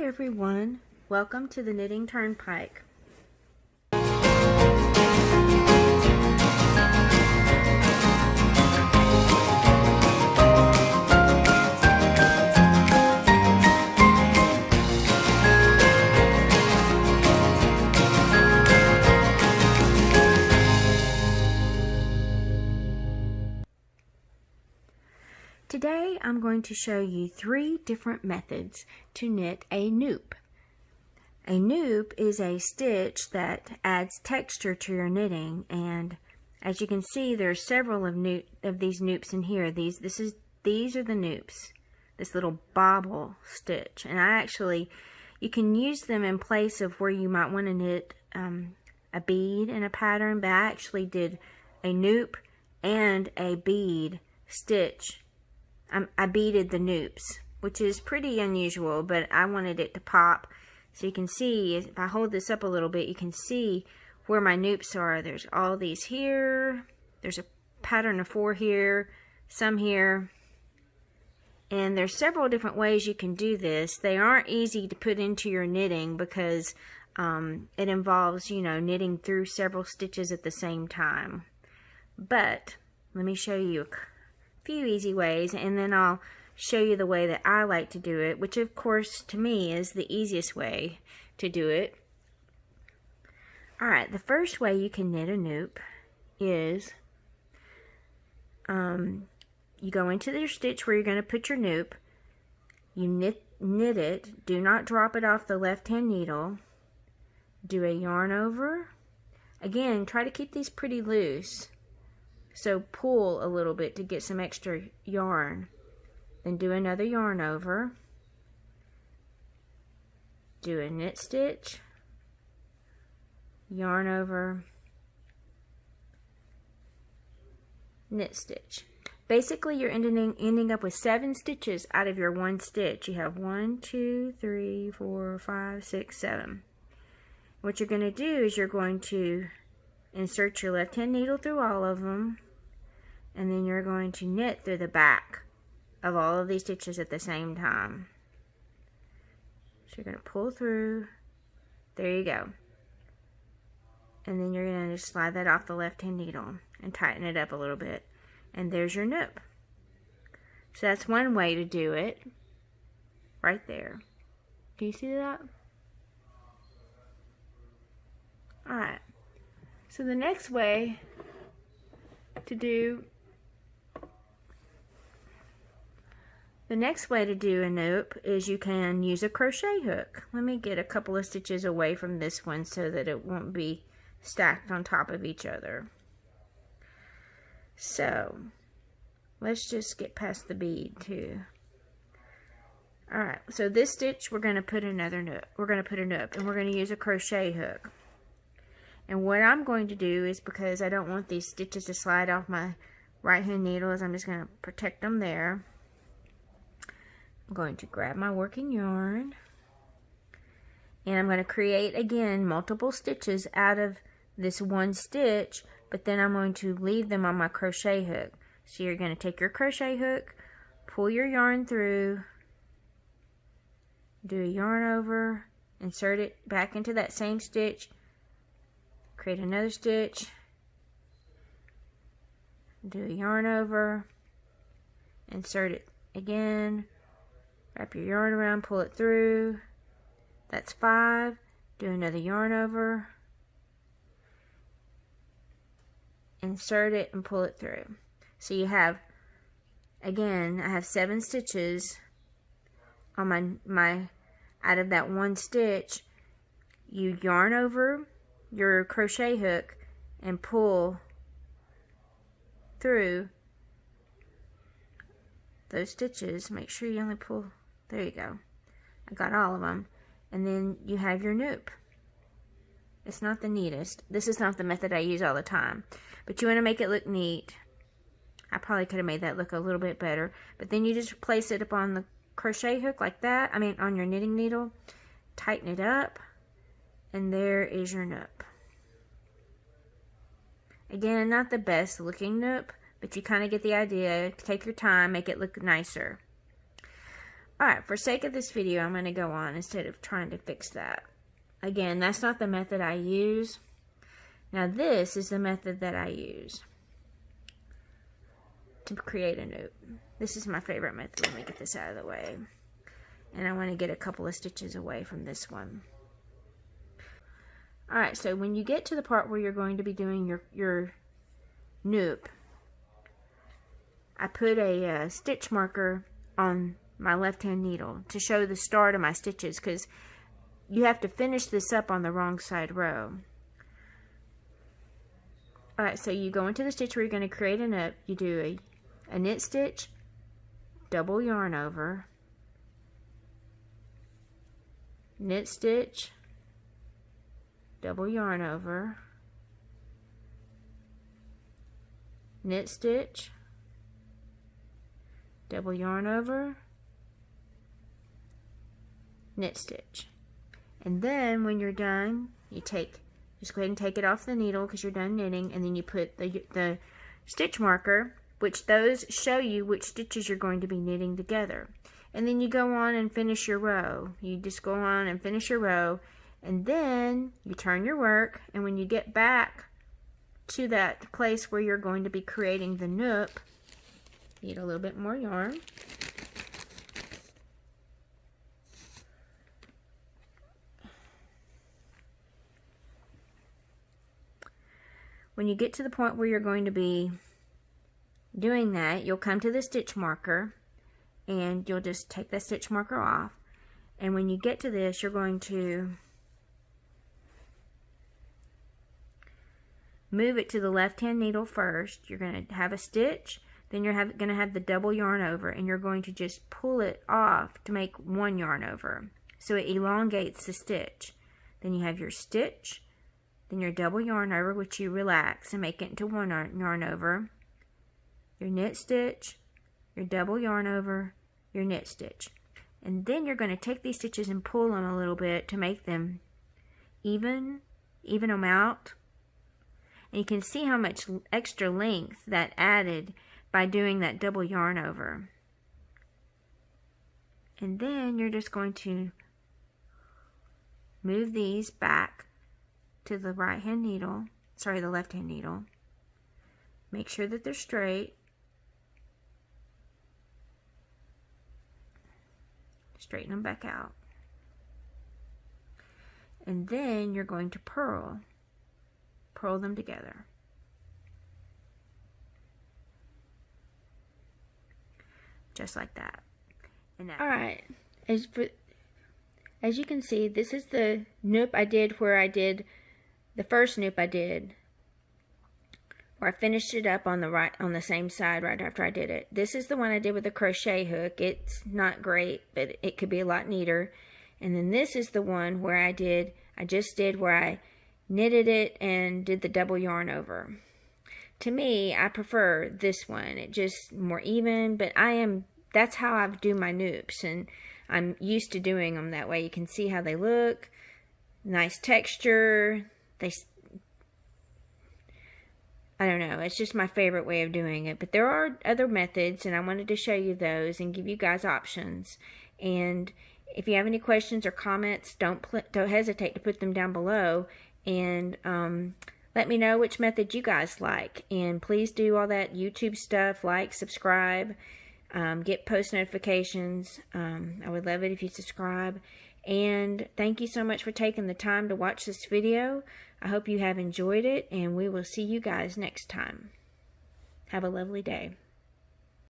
Hi everyone, welcome to the Knitting Turnpike. Today I'm going to show you 3 different methods to knit a noop. A noop is a stitch that adds texture to your knitting, and as you can see there's several of these noops in here. These are the noops, this little bobble stitch, and you can use them in place of where you might want to knit a bead in a pattern, but I actually did a noop and a bead stitch. I beaded the noops, which is pretty unusual, but I wanted it to pop. So you can see, if I hold this up a little bit, you can see where my noops are. There's all these here. There's a pattern of 4 here, some here. And there's several different ways you can do this. They aren't easy to put into your knitting because it involves, knitting through several stitches at the same time. But let me show you a few easy ways, and then I'll show you the way that I like to do it, which of course to me is the easiest way to do it. Alright, the first way you can knit a noop is you go into your stitch where you're going to put your noop, you knit it, do not drop it off the left hand needle, do a yarn over. Again, try to keep these pretty loose. So pull a little bit to get some extra yarn. Then do another yarn over. Do a knit stitch. Yarn over. Knit stitch. Basically you're ending up with 7 stitches out of your 1 stitch. You have 1, 2, 3, 4, 5, 6, 7. What you're going to do is you're going to insert your left hand needle through all of them, and then you're going to knit through the back of all of these stitches at the same time. So you're going to pull through, there you go, and then you're going to just slide that off the left hand needle and tighten it up a little bit, and there's your noop. So that's one way to do it, right there. Do you see that? Alright. So the next way to do a noop is you can use a crochet hook. Let me get a couple of stitches away from this one so that it won't be stacked on top of each other. So let's just get past the bead too. Alright, so this stitch we're going to put another noop. We're going to put a noop, and we're going to use a crochet hook. And what I'm going to do is, because I don't want these stitches to slide off my right hand needle, is I'm just going to protect them there. I'm going to grab my working yarn, and I'm going to create again multiple stitches out of this 1 stitch, but then I'm going to leave them on my crochet hook. So you're going to take your crochet hook, pull your yarn through, do a yarn over, insert it back into that same stitch, create another stitch, do a yarn over, insert it again, wrap your yarn around, pull it through. That's 5. Do another yarn over, insert it and pull it through. So you have, again, I have 7 stitches on my out of that 1 stitch. You yarn over your crochet hook and pull through those stitches. Make sure you only pull, there you go, I got all of them, and then you have your noop. It's not the neatest. This is not the method I use all the time, but you want to make it look neat. I probably could have made that look a little bit better, but then you just place it up on the crochet hook like that, on your knitting needle, tighten it up, and there is your noop. Again, not the best looking noop, but you kind of get the idea. Take your time, make it look nicer. Alright, for sake of this video, I'm going to go on instead of trying to fix that. Again, that's not the method I use. Now this is the method that I use to create a noop. This is my favorite method. Let me get this out of the way. And I want to get a couple of stitches away from this one. Alright, so when you get to the part where you're going to be doing your noop, I put a stitch marker on my left hand needle to show the start of my stitches, because you have to finish this up on the wrong side row. Alright, so you go into the stitch where you're going to create a noop. You do a knit stitch, double yarn over, knit stitch, double yarn over, knit stitch, double yarn over, knit stitch. And then when you're done, you just go ahead and take it off the needle because you're done knitting, and then you put the stitch marker, which those show you which stitches you're going to be knitting together. And then you go on and finish your row. You just go on and finish your row, and then you turn your work, and when you get back to that place where you're going to be creating the noop, need a little bit more yarn. When you get to the point where you're going to be doing that, you'll come to the stitch marker, and you'll just take that stitch marker off. And when you get to this, you're going to move it to the left hand needle first. You're going to have a stitch, then you're going to have the double yarn over, and you're going to just pull it off to make one yarn over. So it elongates the stitch. Then you have your stitch, then your double yarn over, which you relax and make it into one yarn over, your knit stitch, your double yarn over, your knit stitch. And then you're going to take these stitches and pull them a little bit to make them even them out. And you can see how much extra length that added by doing that double yarn over. And then you're just going to move these back to the right hand needle, the left hand needle. Make sure that they're straight. Straighten them back out. And then you're going to purl them together. Just like that. Alright, as you can see, this is the noop I did where I did the first noop I did, where I finished it up on the same side right after I did it. This is the one I did with the crochet hook. It's not great, but it could be a lot neater. And then this is the one where I just did where I knitted it and did the double yarn over. To me, I prefer this one. It's just more even, but that's how I do my noops, and I'm used to doing them that way. You can see how they look. Nice texture. I don't know, it's just my favorite way of doing it. But there are other methods, and I wanted to show you those and give you guys options. And if you have any questions or comments, don't hesitate to put them down below, and let me know which method you guys like. And please do all that YouTube stuff, like, subscribe, get post notifications. I would love it if you subscribe. And thank you so much for taking the time to watch this video. I hope you have enjoyed it, and we will see you guys next time. Have a lovely day.